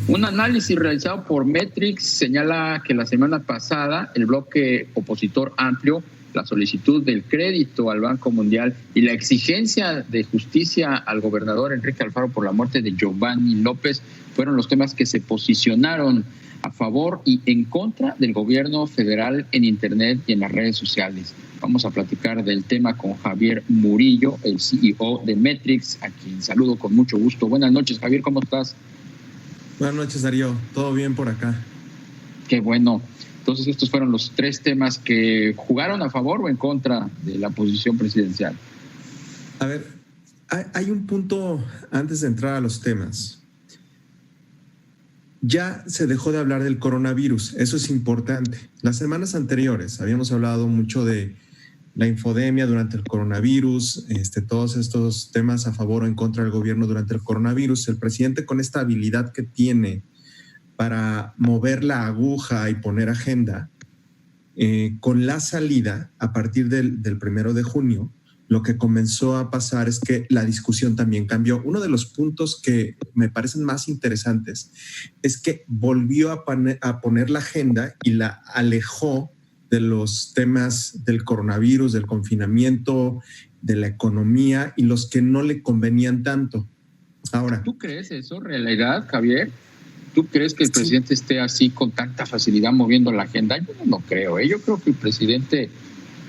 Un análisis realizado por Metrix señala que la semana pasada el bloque opositor amplio, la solicitud del crédito al Banco Mundial y la exigencia de justicia al gobernador Enrique Alfaro por la muerte de Giovanni López fueron los temas que se posicionaron a favor y en contra del gobierno federal en Internet y en las redes sociales. Vamos a platicar del tema con Javier Murillo, el CEO de Metrix, a quien saludo con mucho gusto. Buenas noches, Javier, ¿cómo estás? Buenas noches, Darío. ¿Todo bien por acá? Qué bueno. Entonces, estos fueron los tres temas que jugaron a favor o en contra de la posición presidencial. A ver, hay un punto antes de entrar a los temas. Ya se dejó de hablar del coronavirus, eso es importante. Las semanas anteriores habíamos hablado mucho de la infodemia durante el coronavirus, todos estos temas a favor o en contra del gobierno durante el coronavirus. El presidente, con esta habilidad que tiene para mover la aguja y poner agenda, con la salida a partir del 1 de junio, lo que comenzó a pasar es que la discusión también cambió. Uno de los puntos que me parecen más interesantes es que volvió a poner la agenda y la alejó de los temas del coronavirus, del confinamiento, de la economía y los que no le convenían tanto. Ahora, ¿tú crees eso, realidad, Javier? ¿Tú crees que el presidente esté así con tanta facilidad moviendo la agenda? Yo no creo. Yo creo que el presidente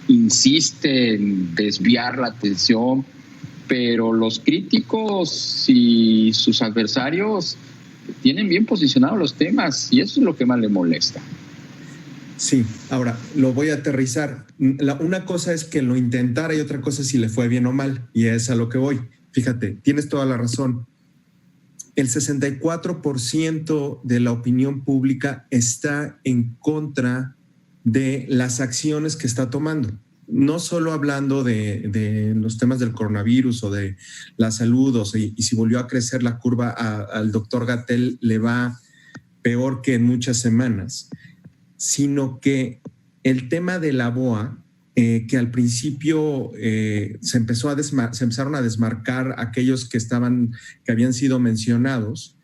insiste en desviar la atención, pero los críticos y sus adversarios tienen bien posicionados los temas y eso es lo que más le molesta. Sí, ahora lo voy a aterrizar. Una cosa es que lo intentara y otra cosa es si le fue bien o mal, y es a lo que voy. Fíjate, tienes toda la razón. El 64% de la opinión pública está en contra de las acciones que está tomando. No solo hablando de los temas del coronavirus o de la salud, y si volvió a crecer la curva al doctor Gatell le va peor que en muchas semanas, sino que el tema de la BOA, que al principio se empezaron a desmarcar aquellos que habían sido mencionados.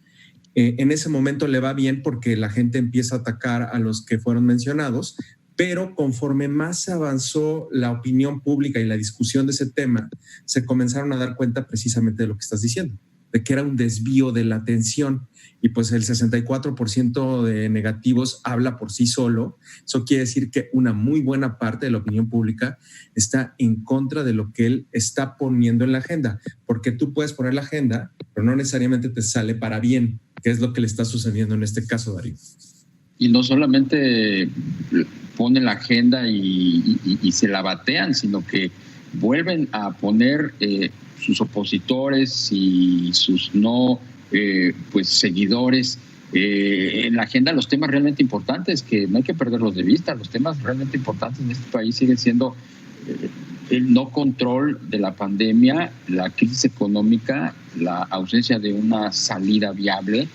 En ese momento le va bien porque la gente empieza a atacar a los que fueron mencionados, pero conforme más se avanzó la opinión pública y la discusión de ese tema, se comenzaron a dar cuenta precisamente de lo que estás diciendo, de que era un desvío de la atención, y pues el 64% de negativos habla por sí solo. Eso quiere decir que una muy buena parte de la opinión pública está en contra de lo que él está poniendo en la agenda, porque tú puedes poner la agenda, pero no necesariamente te sale para bien, que es lo que le está sucediendo en este caso, Darío. Y no solamente pone la agenda y se la batean, sino que vuelven a poner sus opositores y sus seguidores en la agenda los temas realmente importantes, que no hay que perderlos de vista. Los temas realmente importantes en este país siguen siendo el no control de la pandemia, la crisis económica, la ausencia de una salida viable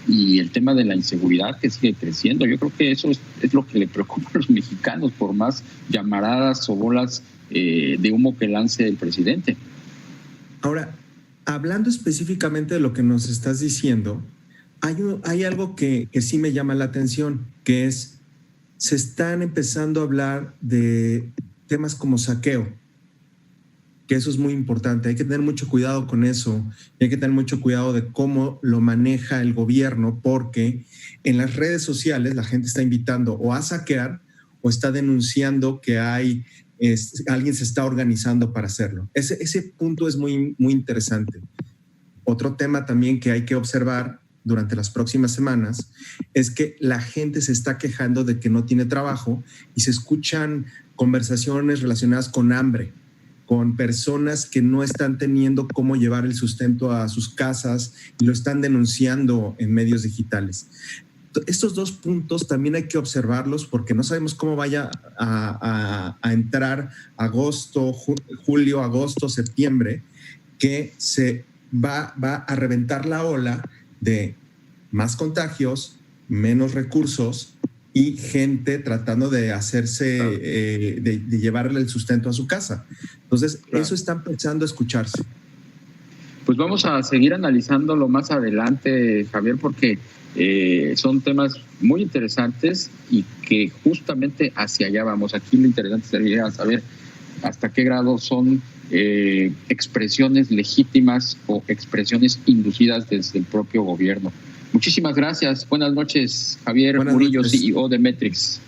y el tema de la inseguridad que sigue creciendo. Yo creo que eso es lo que le preocupa a los mexicanos, por más llamaradas o bolas de humo que lance el presidente. Ahora, hablando específicamente de lo que nos estás diciendo, hay algo que sí me llama la atención, que es, se están empezando a hablar de temas como saqueo, que eso es muy importante. Hay que tener mucho cuidado con eso y hay que tener mucho cuidado de cómo lo maneja el gobierno, porque en las redes sociales la gente está invitando o a saquear o está denunciando que alguien se está organizando para hacerlo. Ese punto es muy, muy interesante. Otro tema también que hay que observar durante las próximas semanas es que la gente se está quejando de que no tiene trabajo y se escuchan conversaciones relacionadas con hambre, con personas que no están teniendo cómo llevar el sustento a sus casas y lo están denunciando en medios digitales. Estos dos puntos también hay que observarlos porque no sabemos cómo vaya a entrar julio, agosto, septiembre, que se va a reventar la ola de más contagios, menos recursos y gente tratando de hacerse, de llevarle el sustento a su casa. Entonces, claro, eso está empezando a escucharse. Pues vamos a seguir analizándolo más adelante, Javier, porque son temas muy interesantes y que justamente hacia allá vamos. Aquí lo interesante sería saber hasta qué grado son expresiones legítimas o expresiones inducidas desde el propio gobierno. Muchísimas gracias. Buenas noches, Javier Murillo, CEO de Metrix.